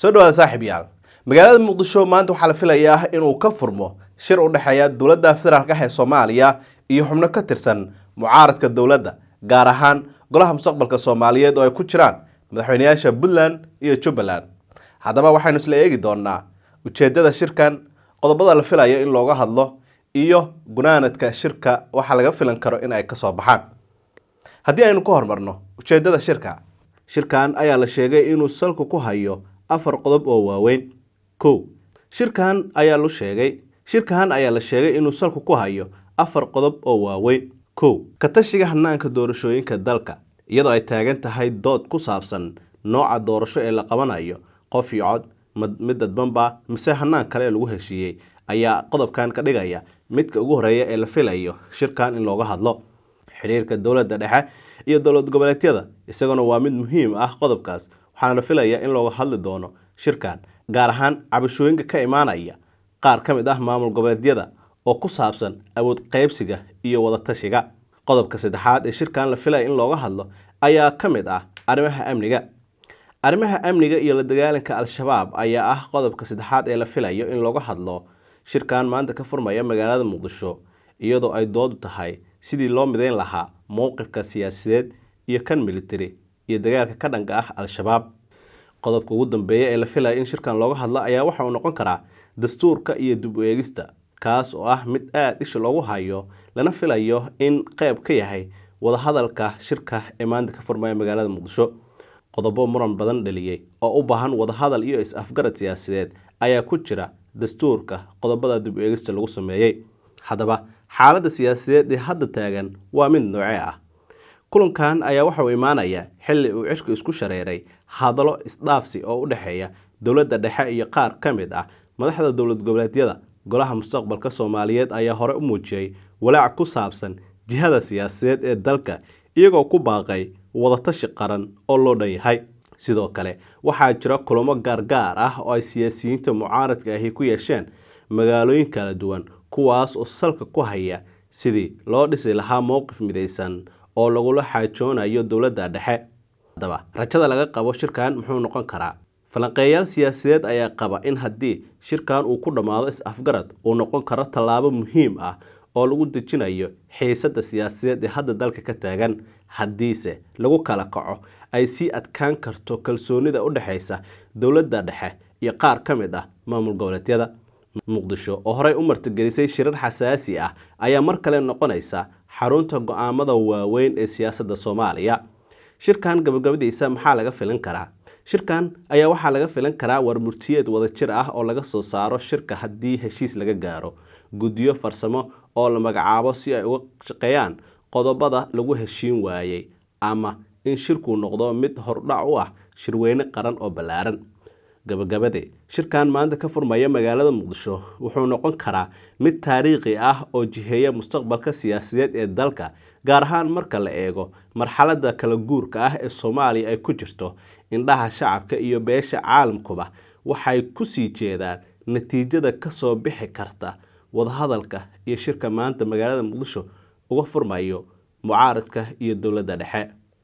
soo dhawaada saaxiibayaal magaalada muqdisho maanta waxaa la filayaa inuu ka furmo shir u dhaxeeya dowladda federaalka ee Soomaaliya iyo xubno ka tirsan mucaaradka dowladda gaar ahaan golaha mustaqbalka Soomaaliyeed oo ay ku jiraan madaxweynayaasha Puntland iyo Jubaland. Haddaba waxaynu isla eegi doonaa ujeedada shirkan, qodobada la filayo in looga hadlo iyo gunaanadka shirka waxa laga filan karo in ay ka soo baxaan. Haddii aynu ku hormarno ujeedada shirkan ayaa la sheegay inuu salku ku hayo 4 qodob oo waaweyn. Shirkan ayaa la sheegay inuu salku ku hayo 4 qodob oo waaweyn. Ka tashiga hanaanka doorashooyinka dalka, iyadoo ay taagan tahay dood ku saabsan nooca doorasho ee la qabanayo, qof iyo cod, mid dadbanba mise hanaan kale lagu heshiiyey, ayaa qodobkan ka dhigaya midka ugu horeeya ee la filayo shirkan in looga hadlo. Xiriirka dowladda dhexe iyo dowlad goboleedyada isaguna waa mid muhiim ah qodobkaas, waxaana la filayaa in looga hadli doono shirkan gaar ahaan cabashooyinka ka imaanaya qaar ka mid ah maamul goboleedyada oo ku saabsan awood qaybsiga iyo wada tashiga. Qodobka saddexaad ee shirkan la filayo in looga hadlo ayaa ka mid ah arrimaha amniga iyo la dagaalanka al-shabaab ayaa ah qodobka saddexaad ee la filayo in looga hadlo shirkan maanta ka furmaya magaalada Muqdisho, iyadoo ay doodu tahay sidii loo mideyn lahaa mowqifka siyaasadeed iyo kan military iyo dagaalka ka dhanka ah al-shabaab. Qodobka ugu dambeeya ee la filayo in shirkan looga hadlo ayaa waxa uu noqon karaa dastuurka iyo dib u eegista, kaas oo ah mid aad isha loogu hayo lana filayo in qayb ka yahay wada hadalka shirka ee maanta ka furmaya magaalada Muqdisho. Qodobo muran badan dhaliyay oo u baahan wada hadal iyo is-afgarad siyaasadeed ayaa ku jira dastuurka qodobada dib u eegista lagu sameeyay. Haddaba xaaladda siyaasadeed ee hadda taagan waa mid noocee ah. Kulankan ayaa waxa uu imaanaya xilli uu cishku isku shareeray hadallo isdhaafsi oo u dhaxeeya dowladda dhexe iyo qaar ka mid ah madaxda dowlad goboleedyada. Golaha mustaqbalka Soomaaliyeed ayaa hore u muujiyay walaac ku saabsan jihada siyaasadeed ee dalka, iyagoo ku baaqay wada tashi qaran oo loo dhan yahay. Sidoo kale waxaa jira kulamo gaar ah oo ay siyaasiyiinta mucaaradka ahi ku yeesheen magaalooyin kala duwan, kuwaas oo salka ku haya sidii loo dhisi lahaa mowqif midaysan oo lagula xaajoonayo dowladda dhexe. Haddaba rajada laga qabo shirkan muxuu noqon karaa? Falanqeeyaal siyaasadeed ayaa qaba in haddii shirkan uu ku dhamaado is-afgarad uu noqon karo tallaabo muhiim ah oo lagu dejinayo xiisadda siyaasadeed ee hadda dalka ka taagan. Haddiise lagu kala kaco ay sii adkaan karto kalsoonida u dhaxaysa dowladda dhexe iyo qaar ka mid ah maamul goboleedyada. Muqdisho oo horey u martigelisay shirar xasaasi ah ayaa mar kale noqonaysa xarunta go'aamada waaweyn ee siyaasadda Soomaaliya. Shirkan gabagabadiisa maxaa laga filan karaa? Shirkan ayaa waxaa laga filan karaa warmurtiyeed wada jir ah oo laga soo saaro shirka haddii heshiis laga gaaro, guddiyo farsamo oo la magacaabo si ay uga shaqeeyaan qodobada lagu heshiin waayay, ama in shirku noqdo mid hordhac u ah shirweyne qaran oo ballaaran. Gabagabadii shirkan maanta ka furmaya magaalada Muqdisho wuxuu noqon karaa mid taariikhi ah oo jiheeya mustaqbalka siyaasadeed ee dalka, gaar ahaan marka la eego marxaladda kala guurka ah ee Soomaaliya ay ku jirto. Indhaha shacabka iyo beesha caalamkuba waxay ku sii jeedaan natiijada ka soo bixi karta wada hadalka iyo shirka maanta magaalada Muqdisho uga furmayo mucaaradka iyo dowladda dhexe.